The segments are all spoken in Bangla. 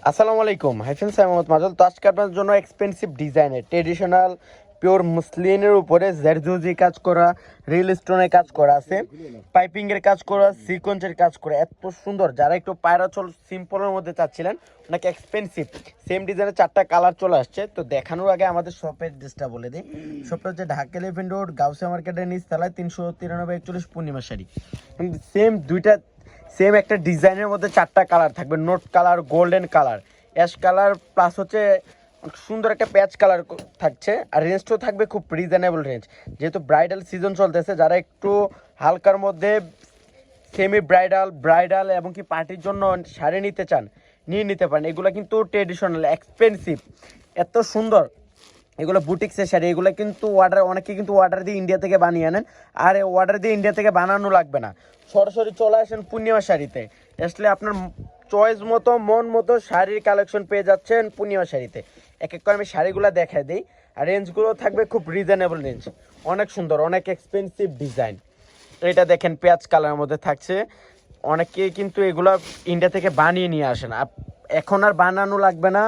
আসসালামু আলাইকুম হাইফেন মোহাম্মদ মাজল। তো আজকে আপনার জন্য এক্সপেন্সিভ ডিজাইনের ট্রেডিশনাল পিওর মুসলিনের উপরে জারদোজি কাজ করা, রিল স্টোনের কাজ করা আছে, পাইপিংয়ের কাজ করা, সিকোয়েন্সের কাজ করা, এত সুন্দর। যারা একটু পায়রাচল সিম্পলের মধ্যে চাচ্ছিলেন, অনেক এক্সপেন্সিভ সেম ডিজাইনের 4টা কালার চলে আসছে। তো দেখানোর আগে আমাদের শপের ড্রেসটা বলে দিই। শপটা হচ্ছে ঢাকা এলিফ্যান্ট রোড, গাউসিয়া মার্কেটের নিচতলায়, 393 পূর্ণিমা শাড়ি। সেম একটা ডিজাইনের মধ্যে 4টা কালার থাকবে, note colour, golden colour, ash colour, plus হচ্ছে সুন্দর একটা প্যাচ কালার থাকছে। আর রেঞ্জটাও থাকবে খুব রিজনেবল রেঞ্জ, যেহেতু ব্রাইডাল সিজন চলতেছে। যারা একটু হালকার মধ্যে সেমি ব্রাইডাল এবং কি পার্টির জন্য শাড়ি নিতে চান, নিয়ে নিতে পারেন। এগুলো কিন্তু ট্রেডিশনাল এক্সপেন্সিভ, এত সুন্দর। এগুলো বুটিক্সের শাড়ি, এগুলো কিন্তু অনেকে কিন্তু অর্ডার দিয়ে ইন্ডিয়া থেকে বানিয়ে আনেন। আর অর্ডার দিয়ে ইন্ডিয়া থেকে বানানো লাগবে না, সরাসরি চলে আসেন পূর্ণিমা শাড়িতে। আসলে আপনার চয়েস মতো, মন মতো শাড়ির কালেকশন পেয়ে যাচ্ছেন পূর্ণিমা শাড়িতে। এক এক করে আমি শাড়িগুলো দেখাই দিই। আর রেঞ্জগুলো থাকবে খুব রিজনেবল রেঞ্জ, অনেক সুন্দর, অনেক এক্সপেন্সিভ ডিজাইন। এটা দেখেন পেঁয়াজ কালারের মধ্যে থাকছে। অনেকে কিন্তু এগুলো ইন্ডিয়া থেকে বানিয়ে নিয়ে আসেন, এখন আর বানানো লাগবে না,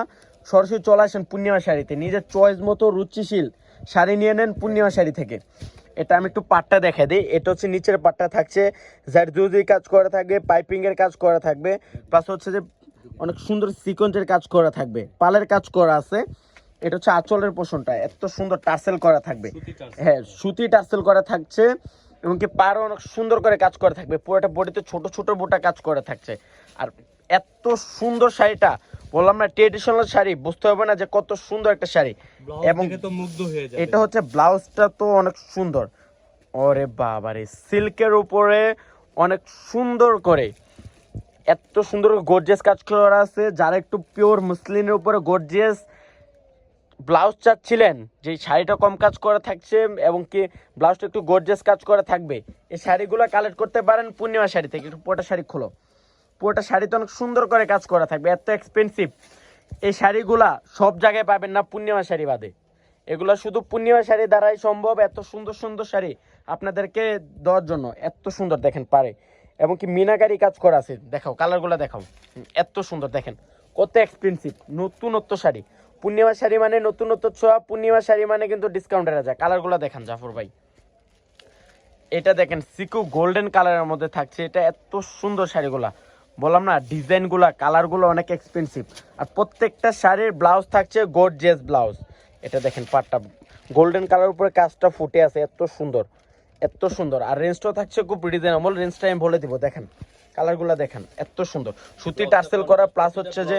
সরাসরি চলে আসেন পূর্ণিমা শাড়িতে। নিজের চয়েস মতো রুচিশীল শাড়ি নিয়ে নেন পূর্ণিমা শাড়ি থেকে। এটা আমি একটু পাটটা দেখা দিই। এটা হচ্ছে নিচের পাটটা থাকছে জারদোজি কাজ করা থাকবে, পাইপিংয়ের কাজ করা থাকবে, প্লাস হচ্ছে যে অনেক সুন্দর সিকোয়েন্সের কাজ করা থাকবে, পালের কাজ করা আছে। এটা হচ্ছে আঁচলের পোষণটা, এত সুন্দর টার্সেল করা থাকবে। হ্যাঁ, সুতি টার্সেল করা থাকছে, এবং কি পাড়ও অনেক সুন্দর করে কাজ করা থাকবে। পুরোটা বডিতে ছোট ছোট বোটা কাজ করা থাকছে। আর এত সুন্দর শাড়িটা, বললাম না ট্রেডিশনাল শাড়ি, বুঝতে হবে না যে কত সুন্দর একটা শাড়ি। এবং এটা হচ্ছে ব্লাউজটা তো অনেক সুন্দর। ওরে বাবারে, সিল্কের উপরে অনেক সুন্দর করে, এত সুন্দর গর্জিয়াস কাজ করা আছে। যারা একটু পিওর মুসলিনের উপরে গর্জিয়াস ব্লাউজ চাচ্ছিলেন, যে শাড়িটা কম কাজ করা থাকছে এবং কি ব্লাউজটা একটু গর্জিয়াস কাজ করা থাকবে, এই শাড়িগুলো কালেক্ট করতে পারেন পূর্ণিমা শাড়ি থেকে। একটু পুরোটা শাড়ি খোলো, পুরোটা শাড়িতে অনেক সুন্দর করে কাজ করা থাকবে, এত এক্সপেন্সিভ। এই শাড়িগুলা সব জায়গায় পাবেন না পূর্ণিমা শাড়ি বাদে। এগুলো শুধু পূর্ণিমা শাড়ি দ্বারাই সম্ভব, এত সুন্দর সুন্দর শাড়ি আপনাদেরকে দেওয়ার জন্য। এত সুন্দর দেখেন পারে, এবং কি মিনাকারি কাজ করা আছে। দেখাও কালারগুলো, দেখাও, এত সুন্দর দেখেন, কত এক্সপেন্সিভ। নতুনত্ব শাড়ি, পূর্ণিমা শাড়ি মানে নতুনত্ব ছোঁয়া, পূর্ণিমা শাড়ি মানে কিন্তু ডিসকাউন্টের রাজা। কালারগুলো দেখান জাফর ভাই। এটা দেখেন সিকু গোল্ডেন কালারের মধ্যে থাকছে। এটা এত সুন্দর শাড়িগুলা, বললাম না ডিজাইনগুলা, কালারগুলো অনেক এক্সপেন্সিভ। আর প্রত্যেকটা শাড়ির ব্লাউজ থাকছে গর্জিয়াস ব্লাউজ। এটা দেখেন পাটটা গোল্ডেন কালার উপরে কাজটা ফুটে আছে, এত সুন্দর, এত সুন্দর। আর রেঞ্জটাও থাকছে খুব রিজনেবল। রেঞ্জটা আমি বলে দিব, দেখেন কালারগুলো দেখেন, এত সুন্দর। সুতি টার্সেল করা, প্লাস হচ্ছে যে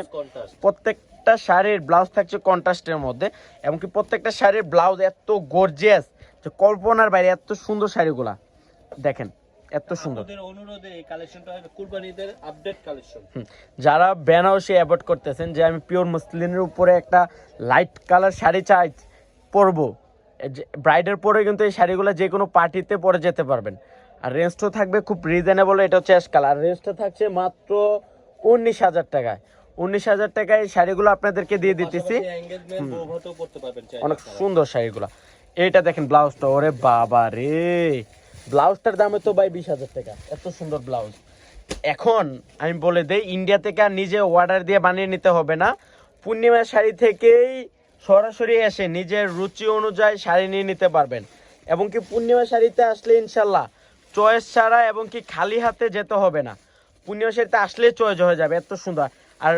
প্রত্যেকটা শাড়ির ব্লাউজ থাকছে কন্ট্রাস্টের মধ্যে, এমনকি প্রত্যেকটা শাড়ির ব্লাউজ এত গর্জিয়াস যে কল্পনার বাইরে। এত সুন্দর শাড়িগুলা দেখেন, এত সুন্দর। যারা বেনারসি অ্যাভয়েড করতেছেন, যে আমি পিওর মুসলিনের উপরে একটা লাইট কালার শাড়ি চাই পরবো, ব্রাইডের পরে কিন্তু এই শাড়িগুলো যে কোনো পার্টিতে পরে যেতে পারবেন। আর রেঞ্জটাও থাকবে খুব রিজনেবল। এটা হচ্ছে অ্যাশ কালার, রেঞ্জটা থাকছে মাত্র 19,000 টাকায়। 19,000 টাকায় শাড়িগুলো আপনাদেরকে দিয়ে দিতেছি। অনেক সুন্দর শাড়িগুলো। এইটা দেখেন ব্লাউজটা, ওরে বাবা রে, ব্লাউজটার দামে তো ভাই 20,000 টাকা, এত সুন্দর ব্লাউজ। এখন আমি বলে দেই, ইন্ডিয়া থেকে আর নিজে অর্ডার দিয়ে বানিয়ে নিতে হবে না, পূর্ণিমা শাড়ি থেকেই সরাসরি এসে নিজের রুচি অনুযায়ী শাড়ি নিয়ে নিতে পারবেন। এবং কি পূর্ণিমা শাড়িতে আসলে ইনশাল্লাহ চয়েস ছাড়া এবং কি খালি হাতে যেতে হবে না। পূর্ণিমা শাড়িতে আসলেই চয়েস হয়ে যাবে, এত সুন্দর। আর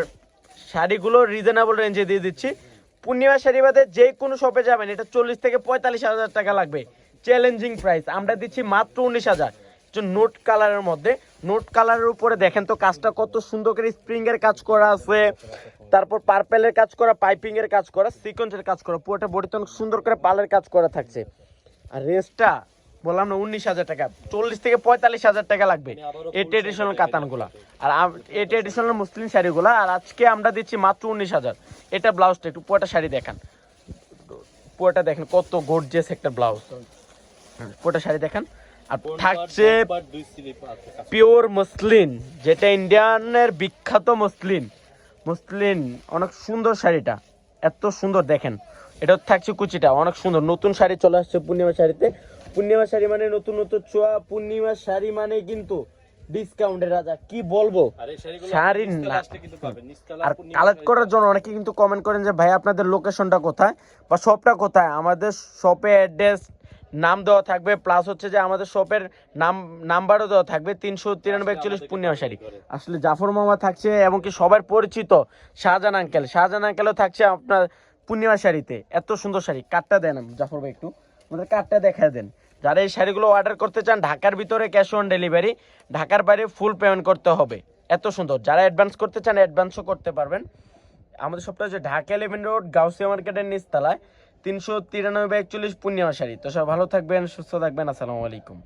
শাড়িগুলো রিজনেবল রেঞ্জে দিয়ে দিচ্ছি। পূর্ণিমা শাড়ি বাদে যে কোনো শপে যাবেন, এটা 40 থেকে 45,000 টাকা লাগবে, চ্যালেঞ্জিং প্রাইস। আমরা দিচ্ছি মাত্র 19,000। নোট কালারের মধ্যে, নোট কালারের উপরে দেখেন তো কাজটা কত সুন্দর করে স্প্রিং এর কাজ করা আছে, তারপর পার্পেলের কাজ করা, পাইপিং এর কাজ করা, সিকোয়েন্সের কাজ করা, পুরোটা বডিতে অনেক সুন্দর করে পালের কাজ করা থাকছে। আর রেঞ্জটা বললাম না 19,000 টাকা, 40 থেকে 45,000 টাকা লাগবে এই ট্রেডিশনাল কাতানগুলা, আর এই ট্রেডিশনাল মুসলিম শাড়িগুলা। আর আজকে আমরা দিচ্ছি মাত্র 19,000। এটা ব্লাউজটা একটু পুরোটা শাড়ি দেখান, পুরোটা দেখেন কত গর্জিয়াস একটা ব্লাউজ, পুরোটা শাড়ি দেখান। আর থাকছে পিওর মসলিন, যেটা ইন্ডিয়ানের বিখ্যাত মসলিন। অনেক সুন্দর শাড়িটা, এত সুন্দর দেখেন। এটা থাকছে কুচিটা অনেক সুন্দর। নতুন শাড়ি চলে আসছে পূর্ণিমা শাড়িতে। পূর্ণিমা শাড়ি মানে নতুন ছোঁয়া, পূর্ণিমা শাড়ি মানে কিন্তু ডিসকাউন্টের রাজা কি বলবো আর এই শাড়িগুলো শাড়ি নিচতলা না আসলে কিন্তু পাবেন নিচতলা আর পূর্ণিমা কালেক্ট শাড়ি করার পাবেন। জন্য অনেকে কিন্তু কমেন্ট করেন যে ভাই আপনাদের লোকেশনটা কোথায় বা শপটা কোথায়। আমাদের শপে অ্যাড্রেস নাম দেওয়া থাকবে, প্লাস হচ্ছে যে আমাদের শপের নাম্বারও দেওয়া থাকবে 393 41 পূর্ণিমা শাড়ি। আসলে জাফর মামা থাকছে এবং কি সবার পরিচিত শাহজাহান আঙ্কেল, শাহজাহান আঙ্কেলও থাকছে আপনার পূর্ণিমা শাড়িতে। এত সুন্দর শাড়ি, কার্ডটা দেন জাফর ভাই, একটু আমাদের কার্ডটা দেখা দেন। যারা এই শাড়িগুলো অর্ডার করতে চান ঢাকার ভিতরে ক্যাশ অন ডেলিভারি, ঢাকার বাইরে ফুল পেমেন্ট করতে হবে। এত সুন্দর, যারা অ্যাডভান্স করতে চান অ্যাডভান্সও করতে পারবেন। আমাদের সবটা হচ্ছে ঢাকা 11 রোড গাউসিয়া মার্কেটের নিচতলায় 393 41 পূর্ণিমা শাড়ি। তো সব ভালো থাকবেন, সুস্থ থাকবেন, আসসালামু আলাইকুম।